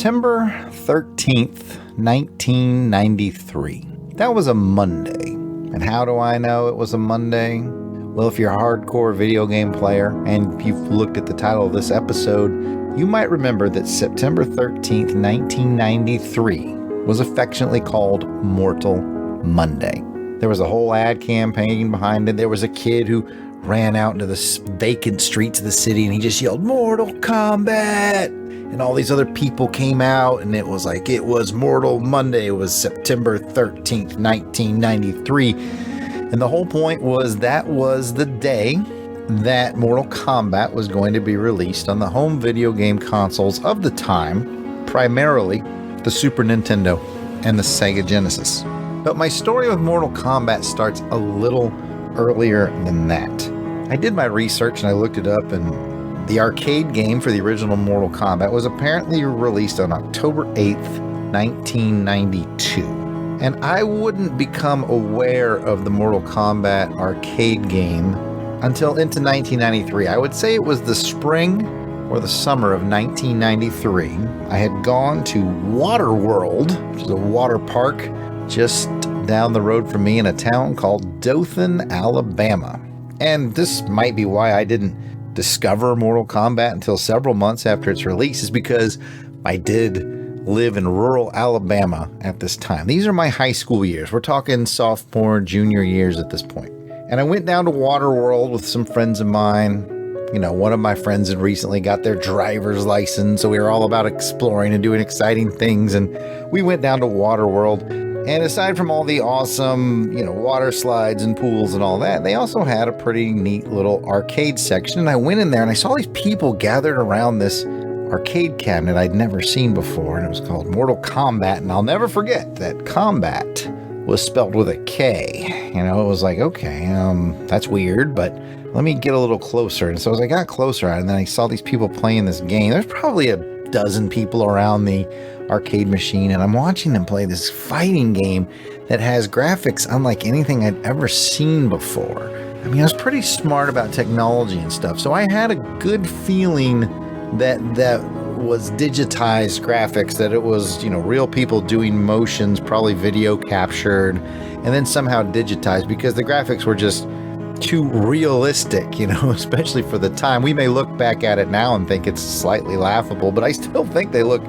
September 13th, 1993. That was a Monday. And how do I know it was a Monday? Well, if you're a hardcore video game player and you've looked at the title of this episode, you might remember that September 13th, 1993 was affectionately called Mortal Monday. There was a whole ad campaign behind it. There was a kid who ran out into the vacant streets of the city and he just yelled, "Mortal Kombat!" And all these other people came out and it was like, it was Mortal Monday. It was September 13th, 1993. And the whole point was that was the day that Mortal Kombat was going to be released on the home video game consoles of the time, primarily the Super Nintendo and the Sega Genesis. But my story with Mortal Kombat starts a little earlier than that. I did my research and I looked it up, and the arcade game for the original Mortal Kombat was apparently released on October 8th, 1992. And I wouldn't become aware of the Mortal Kombat arcade game until into 1993. I would say it was the spring or the summer of 1993. I had gone to Waterworld, which is a water park just down the road from me in a town called Dothan, Alabama. And this might be why I didn't discover Mortal Kombat until several months after its release, is because I did live in rural Alabama at this time. These are my high school years. We're talking sophomore, junior years at this point. And I went down to Waterworld with some friends of mine. You know, one of my friends had recently got their driver's license, so we were all about exploring and doing exciting things. And we went down to Waterworld. And aside from all the awesome, water slides and pools and all that, they also had a pretty neat little arcade section. And I went in there and I saw these people gathered around this arcade cabinet I'd never seen before. And it was called Mortal Kombat. And I'll never forget that combat was spelled with a K. It was like, okay, that's weird, but let me get a little closer. And so as I got closer, and then I saw these people playing this game, there's probably a dozen people around the arcade machine, and I'm watching them play this fighting game that has graphics unlike anything I'd ever seen before. I mean, I was pretty smart about technology and stuff, so I had a good feeling that was digitized graphics, that it was, real people doing motions, probably video captured, and then somehow digitized, because the graphics were just too realistic, especially for the time. We may look back at it now and think it's slightly laughable, but I still think they look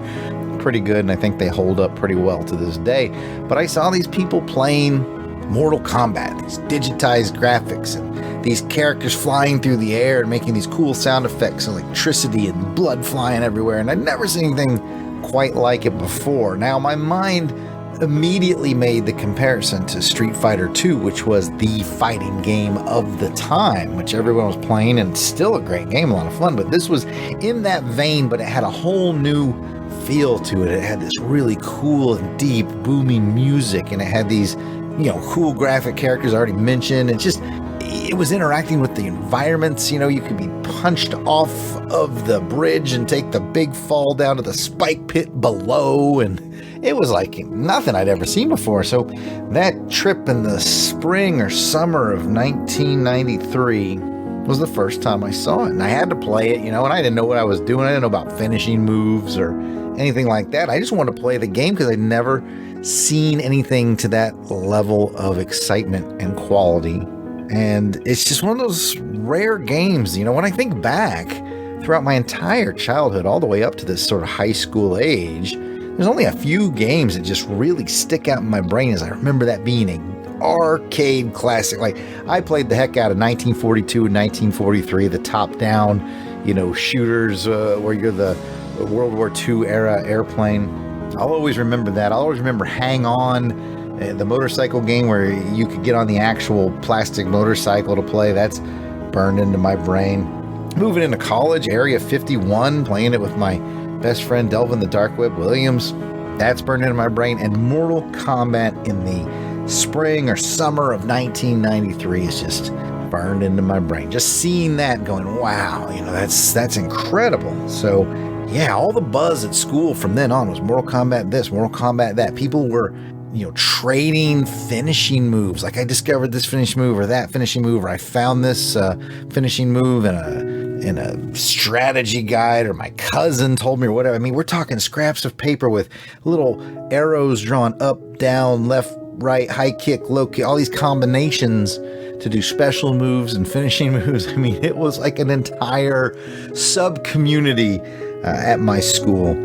pretty good, and I think they hold up pretty well to this day. But I saw these people playing Mortal Kombat, these digitized graphics, and these characters flying through the air and making these cool sound effects, electricity and blood flying everywhere, and I'd never seen anything quite like it before. Now, my mind immediately made the comparison to Street Fighter II, which was the fighting game of the time, which everyone was playing, and it's still a great game, a lot of fun. But this was in that vein, but it had a whole new feel to it. It had this really cool and deep booming music, and it had these, cool graphic characters I already mentioned. It was interacting with the environments. You could be punched off of the bridge and take the big fall down to the spike pit below, and it was like nothing I'd ever seen before. So that trip in the spring or summer of 1993 was the first time I saw it, and I had to play it, and I didn't know what I was doing. I didn't know about finishing moves or anything like that. I just wanted to play the game because I'd never seen anything to that level of excitement and quality. And it's just one of those rare games, when I think back throughout my entire childhood, all the way up to this sort of high school age, there's only a few games that just really stick out in my brain as I remember that being an arcade classic. Like, I played the heck out of 1942 and 1943, the top-down, shooters where you're the World War II era airplane. I'll always remember that. I'll always remember Hang On, the motorcycle game where you could get on the actual plastic motorcycle to play. That's burned into my brain. Moving into college, Area 51, playing it with my best friend Delvin the Dark Web Williams. That's burned into my brain. And Mortal Kombat in the spring or summer of 1993 is just burned into my brain. Just seeing that, going, wow, that's incredible. So yeah, all the buzz at school from then on was Mortal Kombat this, Mortal Kombat that. People were, trading finishing moves. Like, I discovered this finishing move or that finishing move, or I found this finishing move in in a strategy guide, or my cousin told me, or whatever. I mean, we're talking scraps of paper with little arrows drawn up, down, left, right, high kick, low kick, all these combinations to do special moves and finishing moves. I mean, it was like an entire sub-community at my school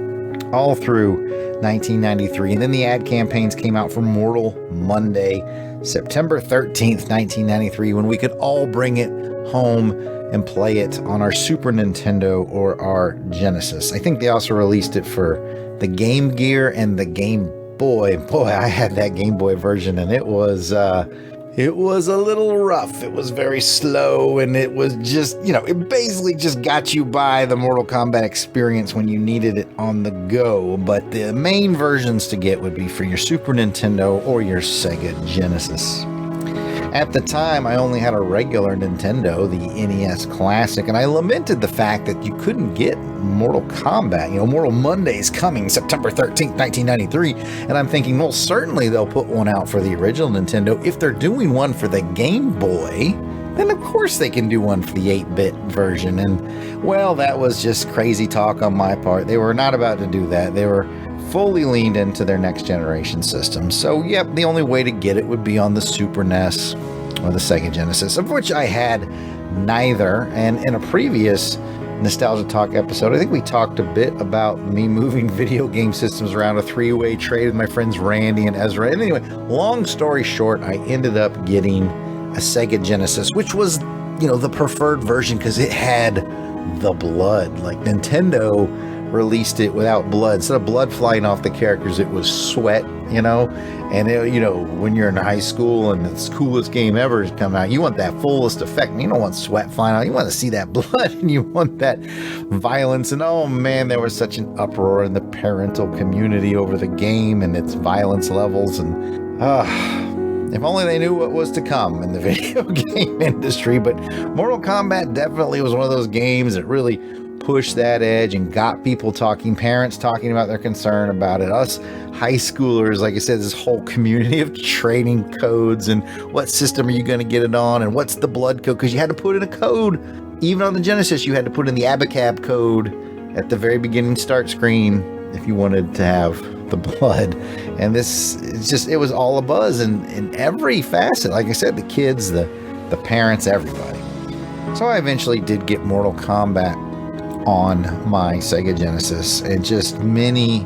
all through 1993. And then the ad campaigns came out for Mortal Monday, September 13th, 1993, when we could all bring it home and play it on our Super Nintendo or our Genesis. I think they also released it for the Game Gear and the Game Boy. Boy, I had that Game Boy version, and it was a little rough. It was very slow, and it was just, it basically just got you by the Mortal Kombat experience when you needed it on the go. But the main versions to get would be for your Super Nintendo or your Sega Genesis. At the time, I only had a regular Nintendo, the NES Classic, and I lamented the fact that you couldn't get Mortal Kombat. Mortal Monday's coming September 13th, 1993, and I'm thinking, well, certainly they'll put one out for the original Nintendo. If they're doing one for the Game Boy, then of course they can do one for the 8-bit version. And, well, that was just crazy talk on my part. They were not about to do that. They were fully leaned into their next generation system. So, yep, the only way to get it would be on the Super NES or the Sega Genesis, of which I had neither. And in a previous Nostalgia Talk episode, I think we talked a bit about me moving video game systems around, a three-way trade with my friends Randy and Ezra. And anyway, long story short, I ended up getting a Sega Genesis, which was, the preferred version because it had the blood. Like, Nintendo released it without blood. Instead of blood flying off the characters, it was sweat, and when you're in high school and it's the coolest game ever has come out, you want that fullest effect. You don't want sweat flying out. You want to see that blood, and you want that violence. And oh man, there was such an uproar in the parental community over the game and its violence levels. And if only they knew what was to come in the video game industry. But Mortal Kombat definitely was one of those games that really pushed that edge and got people talking, parents talking about their concern about it. Us high schoolers, like I said, this whole community of trading codes and what system are you going to get it on and what's the blood code, because you had to put in a code. Even on the Genesis, you had to put in the Abacab code at the very beginning start screen if you wanted to have the blood. And it was all a buzz in every facet. Like I said, the kids, the parents, everybody. So I eventually did get Mortal Kombat on my Sega Genesis, and just many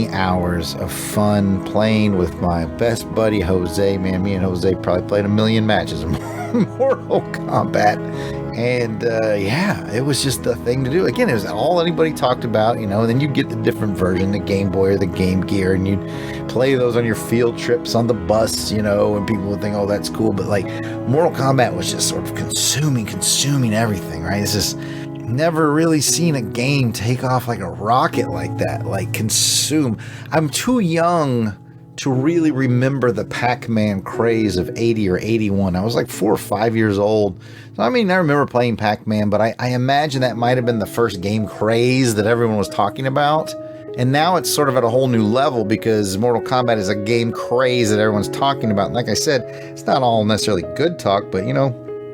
hours of fun playing with my best buddy Jose. Man, me and Jose probably played 1 million matches of Mortal Kombat, and it was just the thing to do. Again, it was all anybody talked about, and then you'd get the different version, the Game Boy or the Game Gear, and you'd play those on your field trips on the bus, and people would think, oh, that's cool. But like, Mortal Kombat was just sort of consuming everything, right? It's just never really seen a game take off like a rocket like that, like consume. I'm too young to really remember the Pac-Man craze of 80 or 81. I was like 4 or 5 years old. So, I remember playing Pac-Man, but I imagine that might have been the first game craze that everyone was talking about. And now it's sort of at a whole new level because Mortal Kombat is a game craze that everyone's talking about. And like I said, it's not all necessarily good talk, but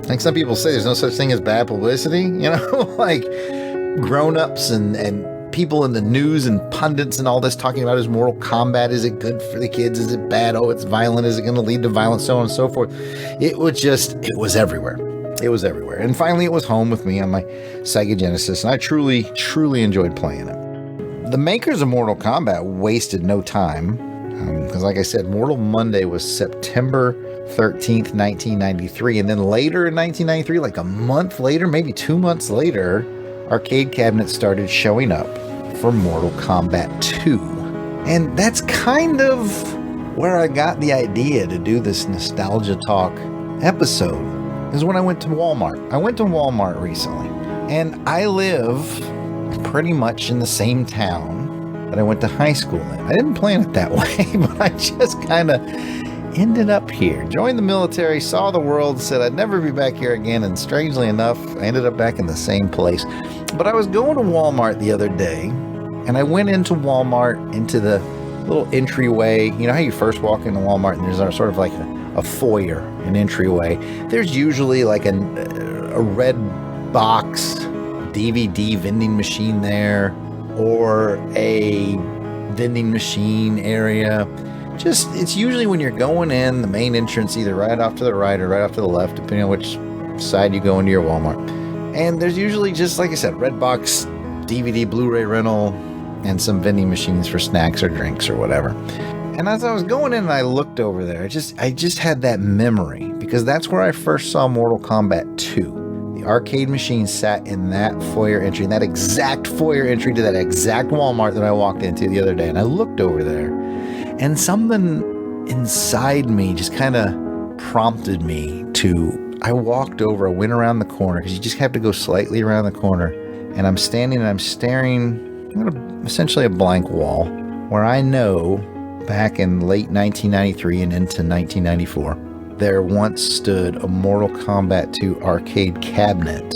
like some people say, there's no such thing as bad publicity, like grown-ups and people in the news and pundits and all this talking about is Mortal Kombat. Is it good for the kids? Is it bad? Oh, it's violent. Is it going to lead to violence? So on and so forth. It was everywhere. It was everywhere. And finally, it was home with me on my Sega Genesis, and I truly, truly enjoyed playing it. The makers of Mortal Kombat wasted no time, because like I said, Mortal Monday was September 13th, 1993, and then later in 1993, like a month later, maybe 2 months later, arcade cabinets started showing up for Mortal Kombat 2. And that's kind of where I got the idea to do this Nostalgia Talk episode, is when I went to Walmart. I went to Walmart recently, and I live pretty much in the same town that I went to high school in. I didn't plan it that way, but I just kind of ended up here, joined the military, saw the world, said I'd never be back here again, and strangely enough, I ended up back in the same place. But I was going to Walmart the other day, and I went into Walmart, into the little entryway. You know how you first walk into Walmart and there's sort of like a foyer, an entryway. There's usually like a red box DVD vending machine there, or a vending machine area. Just, it's usually when you're going in the main entrance, either right off to the right or right off to the left, depending on which side you go into your Walmart. And there's usually, just like I said, red box DVD Blu-ray rental and some vending machines for snacks or drinks or whatever. And as I was going in and I looked over there, I just had that memory, because that's where I first saw Mortal Kombat 2. The arcade machine sat in that foyer entry, in that exact foyer entry to that exact Walmart that I walked into the other day. And I looked over there, and something inside me just kind of prompted me to, I walked over, I went around the corner, because you just have to go slightly around the corner. And I'm standing and I'm staring at essentially a blank wall, where I know back in late 1993 and into 1994, there once stood a Mortal Kombat 2 arcade cabinet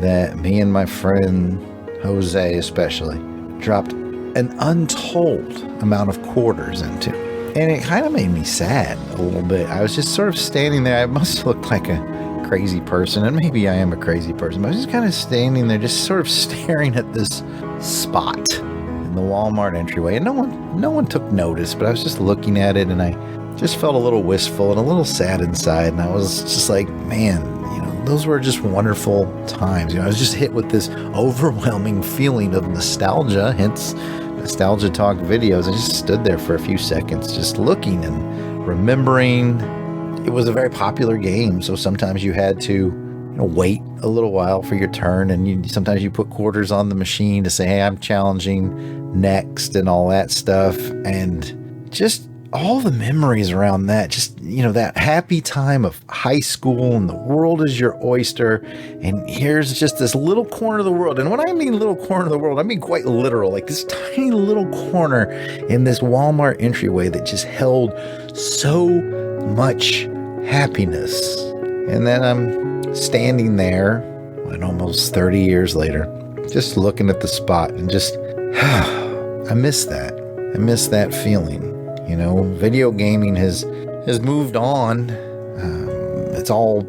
that me and my friend Jose especially dropped an untold amount of quarters into. And it kind of made me sad a little bit. I was just sort of standing there. I must look like a crazy person, and maybe I am a crazy person, but I was just kind of standing there, just sort of staring at this spot in the Walmart entryway. And no one took notice, but I was just looking at it, and I just felt a little wistful and a little sad inside. And I was just like, man, those were just wonderful times. I was just hit with this overwhelming feeling of nostalgia, hence Nostalgia Talk videos. I just stood there for a few seconds just looking and remembering. It was a very popular game, so sometimes you had to wait a little while for your turn, and sometimes you put quarters on the machine to say, hey, I'm challenging next and all that stuff. And just all the memories around that, just, that happy time of high school, and the world is your oyster, and here's just this little corner of the world. And when I mean little corner of the world, I mean quite literal, like this tiny little corner in this Walmart entryway that just held so much happiness. And then I'm standing there, almost 30 years later, just looking at the spot, and just, I miss that. I miss that feeling. Video gaming has moved on. It's all,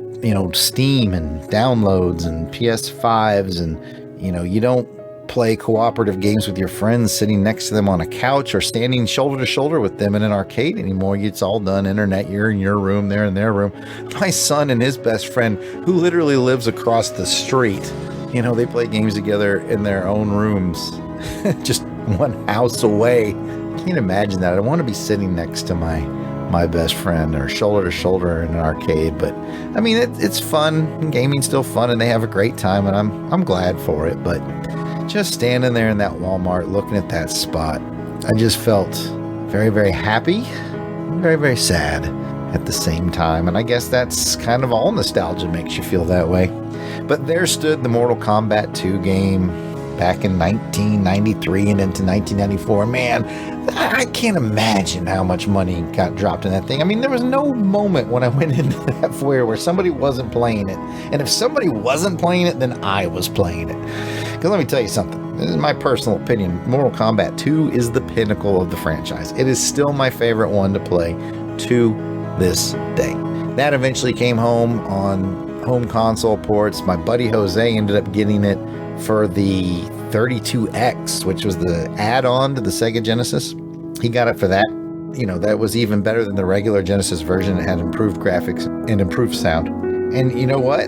Steam and downloads and PS5s, and, you don't play cooperative games with your friends sitting next to them on a couch or standing shoulder to shoulder with them in an arcade anymore. It's all done internet. You're in your room, they're in their room. My son and his best friend, who literally lives across the street, they play games together in their own rooms, just one house away. I can't imagine that. I want to be sitting next to my best friend, or shoulder to shoulder in an arcade. But I mean, it's fun. Gaming's still fun, and they have a great time, and I'm glad for it. But just standing there in that Walmart, looking at that spot, I just felt very, very happy, very, very sad at the same time. And I guess that's kind of all nostalgia makes you feel that way. But there stood the Mortal Kombat 2 game back in 1993 and into 1994. Man, I can't imagine how much money got dropped in that thing. I mean, there was no moment when I went into that foyer where somebody wasn't playing it. And if somebody wasn't playing it, then I was playing it. Because let me tell you something. This is my personal opinion. Mortal Kombat 2 is the pinnacle of the franchise. It is still my favorite one to play to this day. That eventually came home on home console ports. My buddy Jose ended up getting it for the 32X, which was the add-on to the Sega Genesis. He got it for that. That was even better than the regular Genesis version. It had improved graphics and improved sound. And you know what?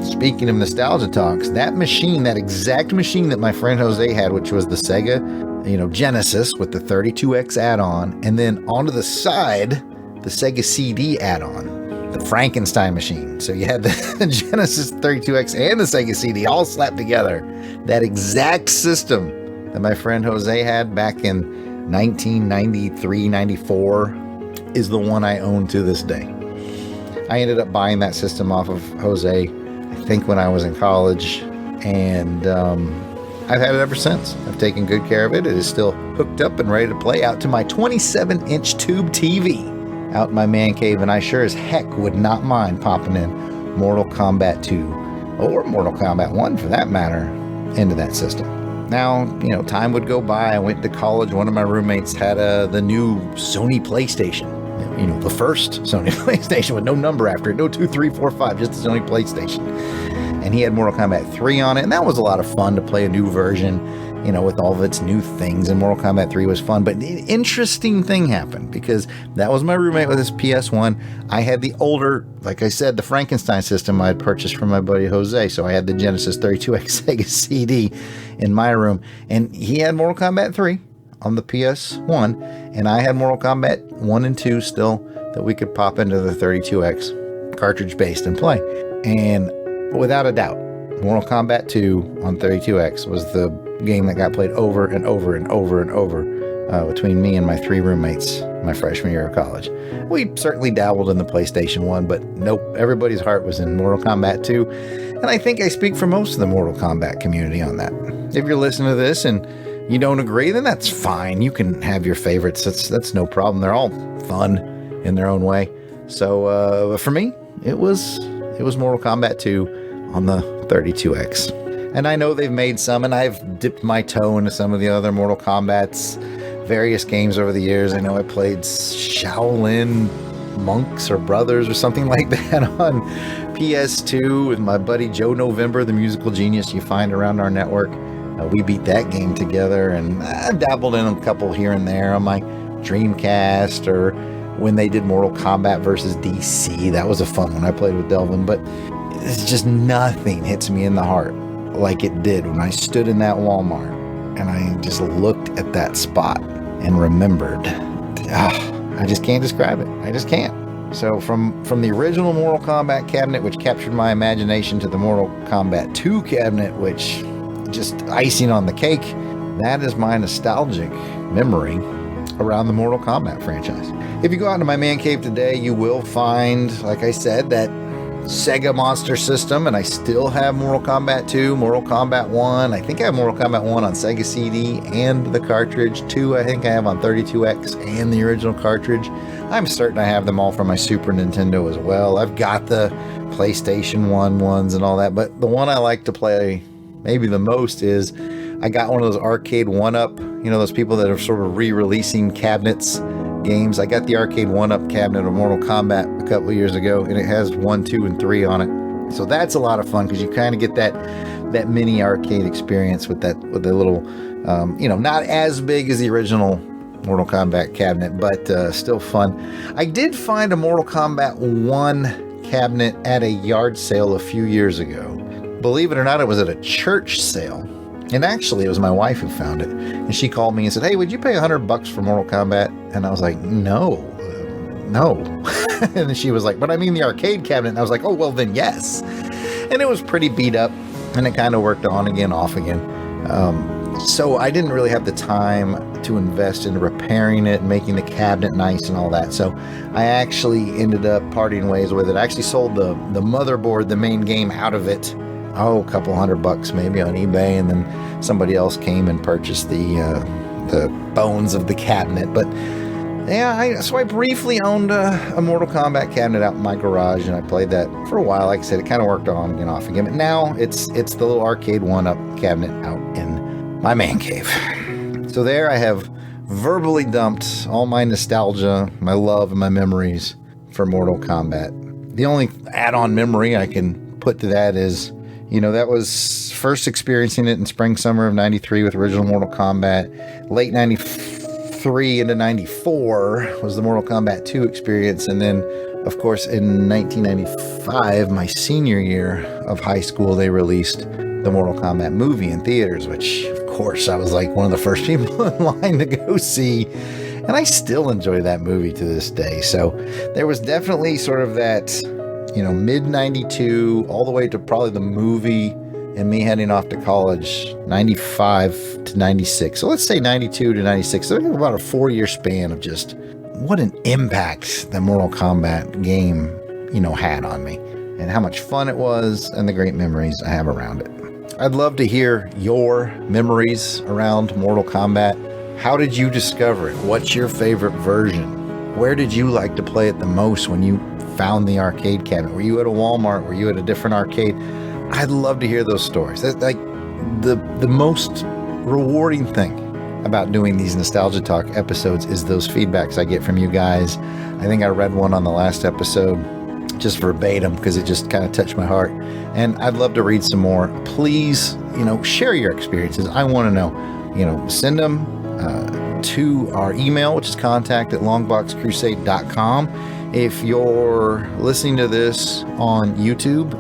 Speaking of nostalgia talks, that machine, that exact machine that my friend Jose had, which was the Sega, Genesis with the 32X add-on, and then onto the side, the Sega CD add-on, the Frankenstein machine. So you had the Genesis 32X and the Sega CD all slapped together. That exact system that my friend Jose had back in 1993, 94 is the one I own to this day. I ended up buying that system off of Jose, I think when I was in college, and I've had it ever since. I've taken good care of it. It is still hooked up and ready to play out to my 27-inch tube TV out in my man cave, and I sure as heck would not mind popping in Mortal Kombat 2 or Mortal Kombat 1 for that matter into that system. Now, time would go by. I went to college. One of my roommates had the new Sony PlayStation. The first Sony PlayStation with no number after it, no 2, 3, 4, 5, just the Sony PlayStation. and he had Mortal Kombat 3 on it, and that was a lot of fun to play a new version, you know, with all of its new things, and Mortal Kombat 3 was fun. But an interesting thing happened, because that was my roommate with his PS1. I had the older, like I said, the Frankenstein system I had purchased from my buddy Jose, so I had the Genesis 32X Sega CD in my room, and he had Mortal Kombat 3 on the PS1, and I had Mortal Kombat 1 and 2 still that we could pop into the 32X cartridge based and play. And without a doubt, Mortal Kombat 2 on 32X was the game that got played over and over and over and over between me and my 3 roommates my freshman year of college. We certainly dabbled in the PlayStation 1, but nope, everybody's heart was in Mortal Kombat 2. And I think I speak for most of the Mortal Kombat community on that. If you're listening to this and you don't agree, then that's fine. You can have your favorites. That's no problem. They're all fun in their own way. So for me, it was Mortal Kombat 2 on the 32X. And I know they've made some, and I've dipped my toe into some of the other Mortal Kombat's various games over the years. I know I played Shaolin Monks or Brothers or something like that on PS2 with my buddy Joe November, the musical genius you find around our network. We beat that game together, and I dabbled in a couple here and there on my Dreamcast, or when they did Mortal Kombat versus DC. That was a fun one I played with Delvin, but it's just nothing hits me in the heart like it did when I stood in that Walmart and I just looked at that spot and remembered. I just can't describe it. I just can't. So from the original Mortal Kombat cabinet, which captured my imagination, to the Mortal Kombat 2 cabinet, which just icing on the cake, that is my nostalgic memory around the Mortal Kombat franchise. If you go out into my man cave today, you will find, like I said, that Sega Monster System, and I still have Mortal Kombat 2, Mortal Kombat 1. I think I have Mortal Kombat 1 on Sega CD and the cartridge. 2 I think I have on 32X and the original cartridge. I'm certain I have them all from my Super Nintendo as well. I've got the PlayStation 1 ones and all that, but the one I like to play maybe the most is, I got one of those arcade 1-up, you know, those people that are sort of re-releasing cabinets games. I got the arcade 1-up cabinet of Mortal Kombat a couple of years ago, and it has 1, 2, and 3 on it. So that's a lot of fun, because you kind of get that mini arcade experience with the little, you know, not as big as the original Mortal Kombat cabinet, but still fun. I did find a Mortal Kombat 1 cabinet at a yard sale a few years ago. Believe it or not, it was at a church sale. And actually, it was my wife who found it. And she called me and said, "Hey, would you pay $100 for Mortal Kombat?" And I was like, no. And she was like, "But I mean the arcade cabinet." And I was like, "Oh, well then yes." And it was pretty beat up, and it kind of worked on again, off again. So I didn't really have the time to invest in repairing it and making the cabinet nice and all that. So I actually ended up parting ways with it. I actually sold the motherboard, the main game, out of it. A couple $100 maybe on eBay, and then somebody else came and purchased the bones of the cabinet. But yeah, so I briefly owned a Mortal Kombat cabinet out in my garage, and I played that for a while. Like I said, it kind of worked on and off again. But now it's the little arcade 1-up cabinet out in my man cave. So there I have verbally dumped all my nostalgia, my love, and my memories for Mortal Kombat. The only add-on memory I can put to that is, you know, that was first experiencing it in spring, summer of 93 with original Mortal Kombat. Late 93 into 94 was the Mortal Kombat 2 experience. And then, of course, in 1995, my senior year of high school, they released the Mortal Kombat movie in theaters, which, of course, I was like one of the first people in line to go see. And I still enjoy that movie to this day. So there was definitely sort of that, you know, mid 92 all the way to probably the movie and me heading off to college, 95 to 96. So let's say 92 to 96. So about a 4-year span of just what an impact the Mortal Kombat game, you know, had on me, and how much fun it was, and the great memories I have around it. I'd love to hear your memories around Mortal Kombat. How did you discover it? What's your favorite version? Where did you like to play it the most when you found the arcade cabinet? Were you at a Walmart? Were you at a different arcade? I'd love to hear those stories. That's like the most rewarding thing about doing these Nostalgia Talk episodes is those feedbacks I get from you guys. I think I read one on the last episode just verbatim because it just kind of touched my heart. And I'd love to read some more. Please, share your experiences. I want to know, send them to our email, which is contact@longboxcrusade.com. If you're listening to this on YouTube,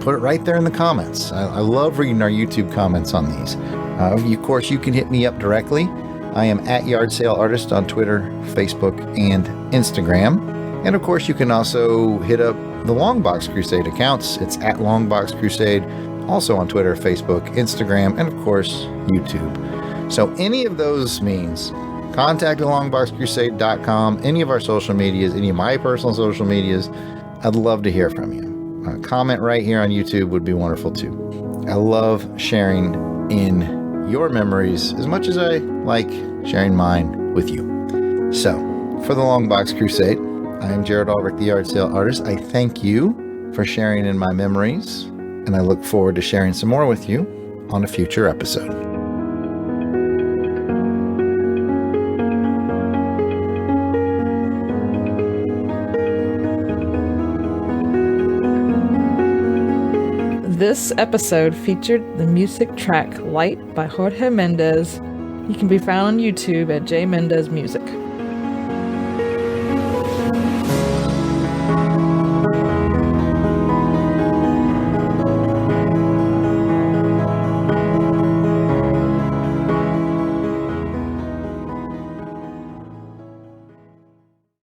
put it right there in the comments. I love reading our YouTube comments on these. Of course, you can hit me up directly. I am at Yard Sale Artist on Twitter, Facebook, and Instagram. And of course, you can also hit up the Longbox Crusade accounts. It's at Longbox Crusade, also on Twitter, Facebook, Instagram, and of course, YouTube. So any of those means, contact at longboxcrusade.com, any of our social medias, any of my personal social medias. I'd love to hear from you. Comment right here on YouTube would be wonderful too. I love sharing in your memories as much as I like sharing mine with you. So, for the Longbox Crusade, I am Jarrod Alberich, the Yard Sale Artist. I thank you for sharing in my memories, and I look forward to sharing some more with you on a future episode. This episode featured the music track Light by Jorge Mendez. You can be found on YouTube at J Mendez Music.